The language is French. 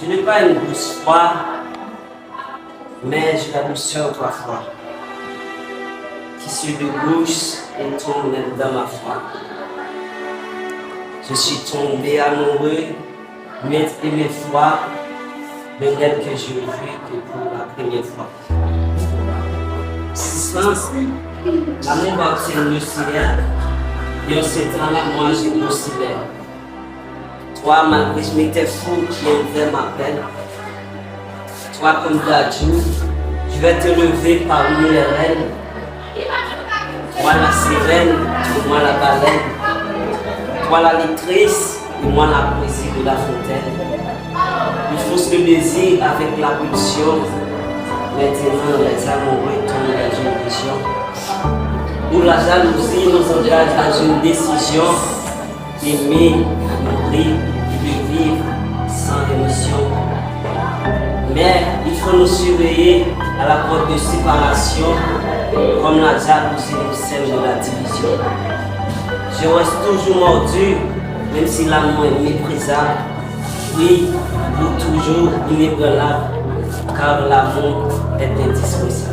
Je n'ai pas une douce foi, mais j'ai la douceur parfois, qui se débouche et tombe même dans ma foi. Je suis tombé amoureux, maintes et maintes fois, de elle que j'ai vu que pour la première fois. Sens, l'amour va c'est le ciel, et ce temps-là, moi, je considère. Toi, malgré je m'étais fou, qui enlevait ma peine. Toi, comme Dadju, je vais te lever parmi les reines. Toi, la sirène, moi, la baleine. Toi, la lectrice, et moi, la poésie de la fontaine. Il faut le désir avec la pulsion. Maintenant, les amoureux tombent dans une vision. Où la jalousie nous engage dans une décision d'aimer, mourir et de vivre sans émotion. Mais il faut nous surveiller à la porte de séparation, comme la jalousie nous sème de la division. Je reste toujours mordu, même si l'amour est méprisable. Oui, pour toujours inébranlable, car l'amour est indispensable.